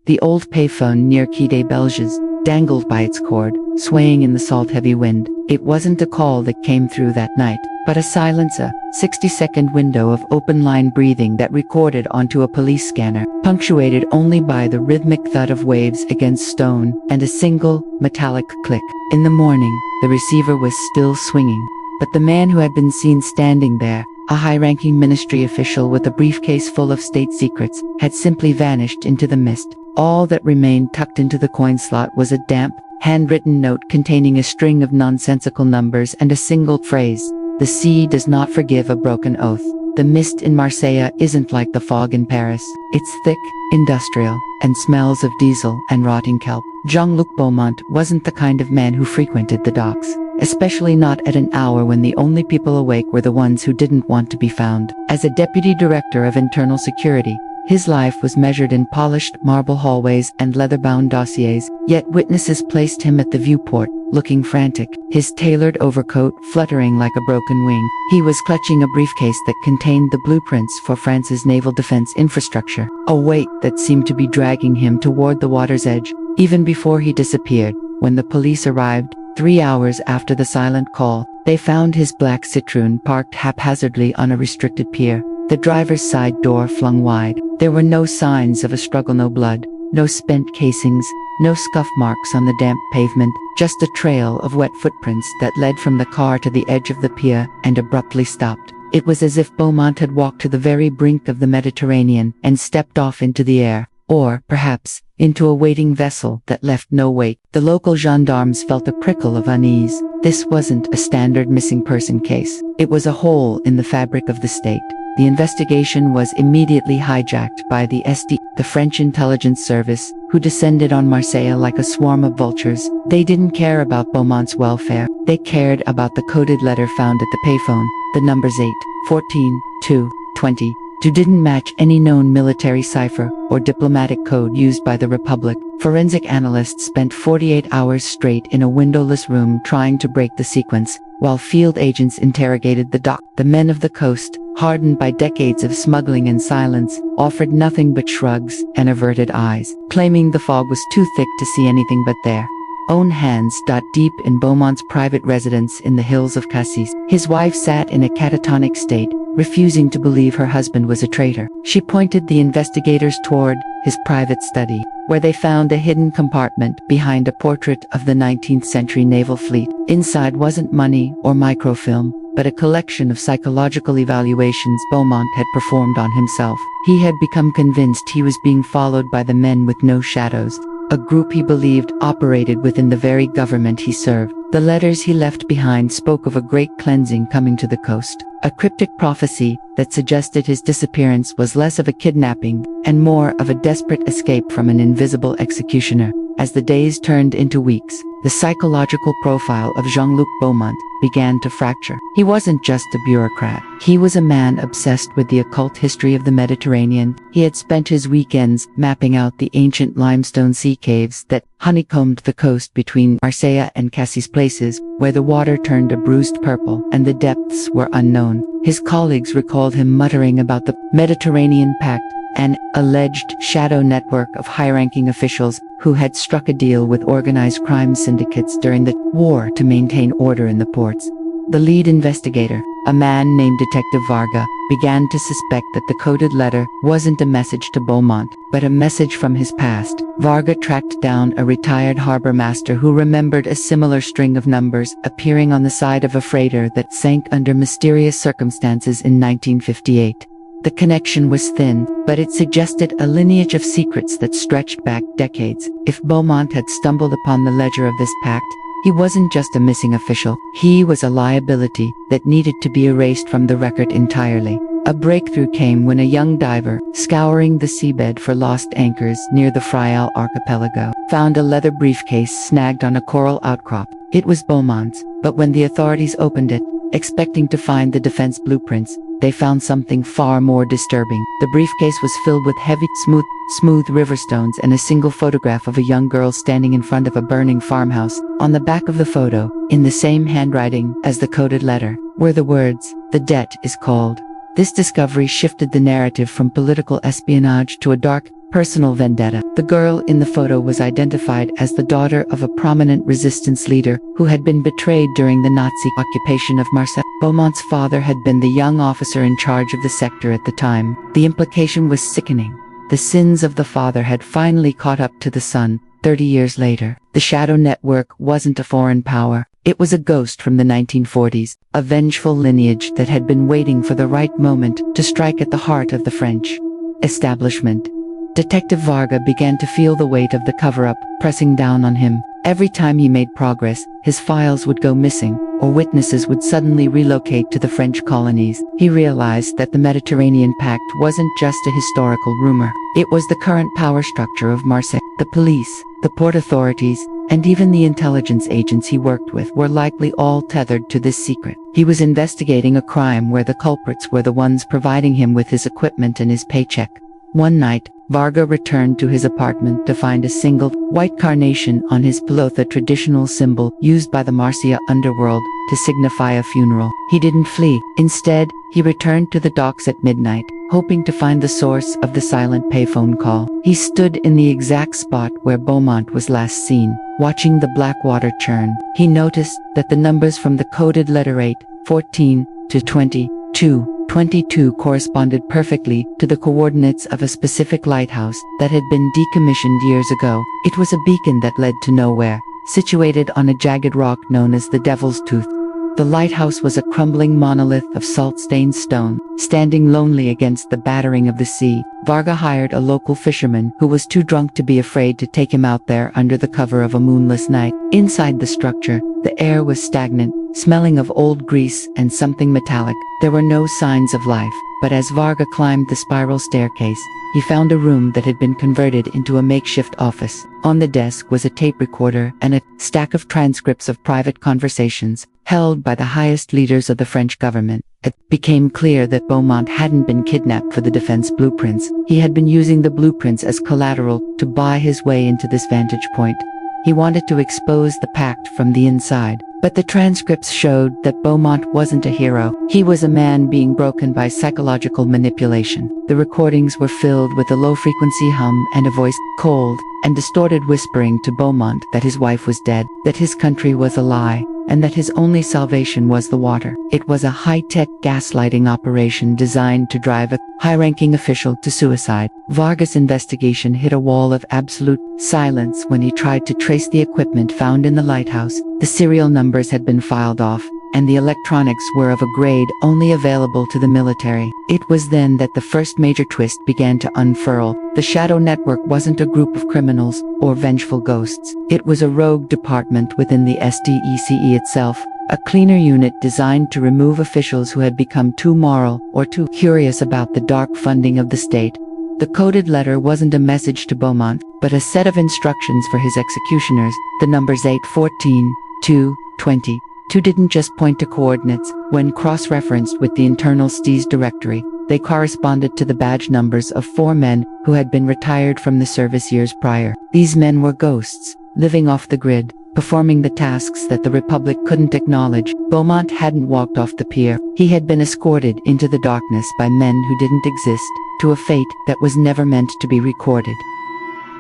The old payphone near Quai des Belges dangled by its cord, swaying in the salt-heavy wind. It wasn't a call that came through that night, but a silence, a 60-second window of open-line breathing that recorded onto a police scanner, punctuated only by the rhythmic thud of waves against stone and a single, metallic click. In the morning, the receiver was still swinging, but the man who had been seen standing there, a high-ranking ministry official with a briefcase full of state secrets, had simply vanished into the mist. All that remained tucked into the coin slot was a damp, handwritten note containing a string of nonsensical numbers and a single phrase: "The sea does not forgive a broken oath." The mist in Marseille isn't like the fog in Paris. It's thick, industrial, and smells of diesel and rotting kelp. Jean-Luc Beaumont wasn't the kind of man who frequented the docks, especially not at an hour when the only people awake were the ones who didn't want to be found. As a deputy director of internal security, his life was measured in polished marble hallways and leather-bound dossiers, yet witnesses placed him at the viewport, looking frantic, his tailored overcoat fluttering like a broken wing. He was clutching a briefcase that contained the blueprints for France's naval defense infrastructure, a weight that seemed to be dragging him toward the water's edge. Even before he disappeared, when the police arrived, 3 hours after the silent call, they found his black Citroën parked haphazardly on a restricted pier, the driver's side door flung wide. There were no signs of a struggle, no blood, no spent casings, no scuff marks on the damp pavement, just a trail of wet footprints that led from the car to the edge of the pier and abruptly stopped. It was as if Beaumont had walked to the very brink of the Mediterranean and stepped off into the air, or, perhaps, into a waiting vessel that left no wake. The local gendarmes felt a prickle of unease. This wasn't a standard missing person case. It was a hole in the fabric of the state. The investigation was immediately hijacked by the SD, the French intelligence service, who descended on Marseille like a swarm of vultures. They didn't care about Beaumont's welfare. They cared about the coded letter found at the payphone, the numbers 8, 14, 2, 20. Didn't match any known military cipher or diplomatic code used by the Republic. Forensic analysts spent 48 hours straight in a windowless room trying to break the sequence, while field agents interrogated the dock. The men of the coast, hardened by decades of smuggling and silence, offered nothing but shrugs and averted eyes, claiming the fog was too thick to see anything but their own hands. Deep in Beaumont's private residence in the hills of Cassis, his wife sat in a catatonic state, refusing to believe her husband was a traitor. She pointed the investigators toward his private study, where they found a hidden compartment behind a portrait of the 19th century naval fleet. Inside wasn't money or microfilm, but a collection of psychological evaluations Beaumont had performed on himself. He had become convinced he was being followed by the men with no shadows, a group he believed operated within the very government he served. The letters he left behind spoke of a great cleansing coming to the coast, a cryptic prophecy that suggested his disappearance was less of a kidnapping and more of a desperate escape from an invisible executioner. As the days turned into weeks, the psychological profile of Jean-Luc Beaumont began to fracture. He wasn't just a bureaucrat. He was a man obsessed with the occult history of the Mediterranean. He had spent his weekends mapping out the ancient limestone sea caves that honeycombed the coast between Marseille and Cassis, places where the water turned a bruised purple and the depths were unknown. His colleagues recalled him muttering about the Mediterranean Pact, an alleged shadow network of high-ranking officials who had struck a deal with organized crime syndicates during the war to maintain order in the ports. The lead investigator, a man named Detective Varga, began to suspect that the coded letter wasn't a message to Beaumont, but a message from his past. Varga tracked down a retired harbor master who remembered a similar string of numbers appearing on the side of a freighter that sank under mysterious circumstances in 1958. The connection was thin, but it suggested a lineage of secrets that stretched back decades. If Beaumont had stumbled upon the ledger of this pact, he wasn't just a missing official. He was a liability that needed to be erased from the record entirely. A breakthrough came when a young diver, scouring the seabed for lost anchors near the Frial archipelago, found a leather briefcase snagged on a coral outcrop. It was Beaumont's, but when the authorities opened it, expecting to find the defense blueprints, they found something far more disturbing. The briefcase was filled with heavy, smooth riverstones and a single photograph of a young girl standing in front of a burning farmhouse. On the back of the photo, in the same handwriting as the coded letter, were the words, "The debt is called." This discovery shifted the narrative from political espionage to a dark, Personal vendetta. The girl in the photo was identified as the daughter of a prominent resistance leader who had been betrayed during the Nazi occupation of Marseille. Beaumont's father had been the young officer in charge of the sector at the time. The implication was sickening. The sins of the father had finally caught up to the son, 30 years later. The shadow network wasn't a foreign power. It was a ghost from the 1940s, a vengeful lineage that had been waiting for the right moment to strike at the heart of the French establishment. Detective Varga began to feel the weight of the cover-up pressing down on him. Every time he made progress, his files would go missing, or witnesses would suddenly relocate to the French colonies. He realized that the Mediterranean Pact wasn't just a historical rumor. It was the current power structure of Marseille. The police, the port authorities, and even the intelligence agents he worked with were likely all tethered to this secret. He was investigating a crime where the culprits were the ones providing him with his equipment and his paycheck. One night, Varga returned to his apartment to find a single white carnation on his pillow, the traditional symbol used by the Marseille underworld to signify a funeral. He didn't flee. Instead, he returned to the docks at midnight, hoping to find the source of the silent payphone call. He stood in the exact spot where Beaumont was last seen, watching the black water churn. He noticed that the numbers from the coded letter 8, 14 to 22 corresponded perfectly to the coordinates of a specific lighthouse that had been decommissioned years ago. It was a beacon that led to nowhere, situated on a jagged rock known as the Devil's Tooth. The lighthouse was a crumbling monolith of salt-stained stone, standing lonely against the battering of the sea. Varga hired a local fisherman who was too drunk to be afraid to take him out there under the cover of a moonless night. Inside the structure, the air was stagnant, smelling of old grease and something metallic. There were no signs of life, but as Varga climbed the spiral staircase, he found a room that had been converted into a makeshift office. On the desk was a tape recorder and a stack of transcripts of private conversations held by the highest leaders of the French government. It became clear that Beaumont hadn't been kidnapped for the defense blueprints. He had been using the blueprints as collateral to buy his way into this vantage point. He wanted to expose the pact from the inside, but the transcripts showed that Beaumont wasn't a hero. He was a man being broken by psychological manipulation. The recordings were filled with a low-frequency hum and a voice, cold and distorted, whispering to Beaumont that his wife was dead, that his country was a lie, and that his only salvation was the water. It was a high-tech gaslighting operation designed to drive a high-ranking official to suicide. Varga's investigation hit a wall of absolute silence when he tried to trace the equipment found in the lighthouse. The serial numbers had been filed off, and the electronics were of a grade only available to the military. It was then that the first major twist began to unfurl. The shadow network wasn't a group of criminals or vengeful ghosts. It was a rogue department within the SDECE itself, a cleaner unit designed to remove officials who had become too moral or too curious about the dark funding of the state. The coded letter wasn't a message to Beaumont, but a set of instructions for his executioners. The numbers 8, 14, 2, 20. 2 didn't just point to coordinates. When cross-referenced with the internal STEES directory, they corresponded to the badge numbers of 4 men who had been retired from the service years prior. These men were ghosts, living off the grid, performing the tasks that the Republic couldn't acknowledge. Beaumont hadn't walked off the pier. He had been escorted into the darkness by men who didn't exist, to a fate that was never meant to be recorded.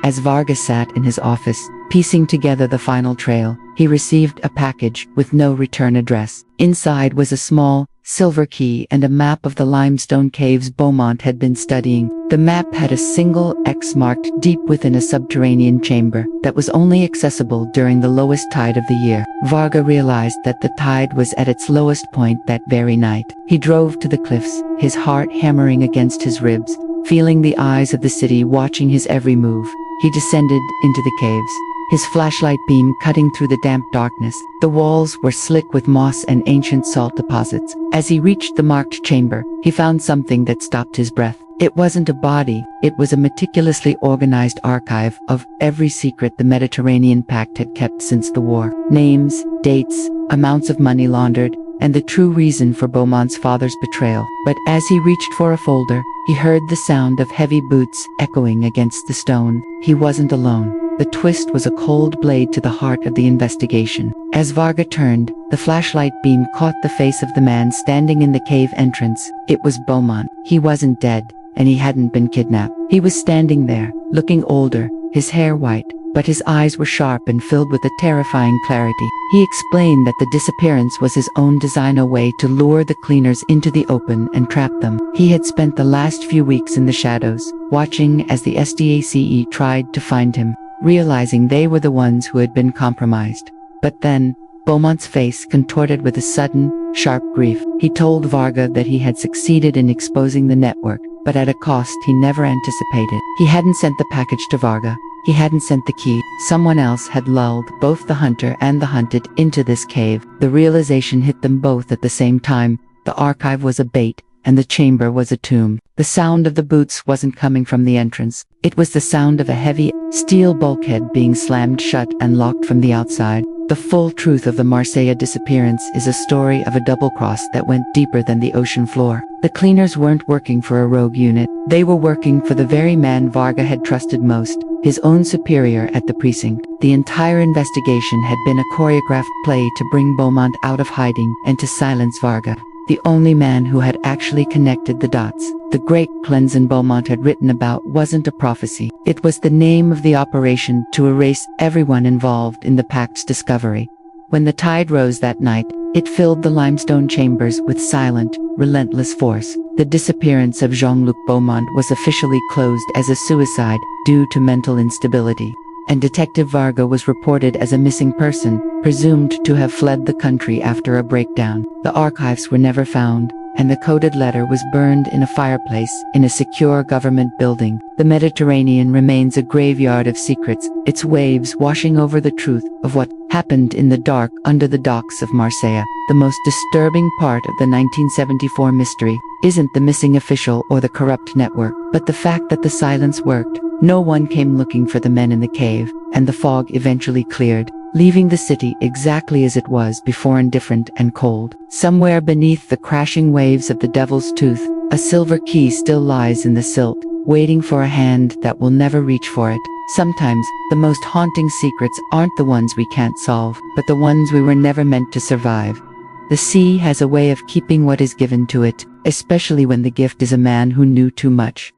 As Varga sat in his office, piecing together the final trail, he received a package with no return address. Inside was a small, silver key and a map of the limestone caves Beaumont had been studying. The map had a single X marked deep within a subterranean chamber that was only accessible during the lowest tide of the year. Varga realized that the tide was at its lowest point that very night. He drove to the cliffs, his heart hammering against his ribs, feeling the eyes of the city watching his every move. He descended into the caves, his flashlight beam cutting through the damp darkness. The walls were slick with moss and ancient salt deposits. As he reached the marked chamber, he found something that stopped his breath. It wasn't a body, it was a meticulously organized archive of every secret the Mediterranean Pact had kept since the war. Names, dates, amounts of money laundered, and the true reason for Beaumont's father's betrayal. But as he reached for a folder, he heard the sound of heavy boots echoing against the stone. He wasn't alone. The twist was a cold blade to the heart of the investigation. As Varga turned, the flashlight beam caught the face of the man standing in the cave entrance. It was Beaumont. He wasn't dead. and he hadn't been kidnapped. He was standing there, looking older, his hair white, but his eyes were sharp and filled with a terrifying clarity. He explained that the disappearance was his own design, a way to lure the cleaners into the open and trap them. He had spent the last few weeks in the shadows, watching as the SDACE tried to find him, realizing they were the ones who had been compromised. But then, Beaumont's face contorted with a sudden, sharp grief. He told Varga that he had succeeded in exposing the network, but at a cost he never anticipated. He hadn't sent the package to Varga. He hadn't sent the key. Someone else had lulled both the hunter and the hunted into this cave. The realization hit them both at the same time. The archive was a bait, and the chamber was a tomb. The sound of the boots wasn't coming from the entrance. It was the sound of a heavy, steel bulkhead being slammed shut and locked from the outside. The full truth of the Marseille disappearance is a story of a double-cross that went deeper than the ocean floor. The cleaners weren't working for a rogue unit. They were working for the very man Varga had trusted most, his own superior at the precinct. The entire investigation had been a choreographed play to bring Beaumont out of hiding and to silence Varga, the only man who had actually connected the dots. The great cleansing Beaumont had written about wasn't a prophecy. It was the name of the operation to erase everyone involved in the Pact's discovery. When the tide rose that night, it filled the limestone chambers with silent, relentless force. The disappearance of Jean-Luc Beaumont was officially closed as a suicide due to mental instability, and Detective Varga was reported as a missing person, presumed to have fled the country after a breakdown. The archives were never found, and the coded letter was burned in a fireplace in a secure government building. The Mediterranean remains a graveyard of secrets, its waves washing over the truth of what happened in the dark under the docks of Marseille. The most disturbing part of the 1974 mystery isn't the missing official or the corrupt network, but the fact that the silence worked. No one came looking for the men in the cave, and the fog eventually cleared, leaving the city exactly as it was before, indifferent and cold. Somewhere beneath the crashing waves of the Devil's Tooth, a silver key still lies in the silt, waiting for a hand that will never reach for it. Sometimes, the most haunting secrets aren't the ones we can't solve, but the ones we were never meant to survive. The sea has a way of keeping what is given to it, especially when the gift is a man who knew too much.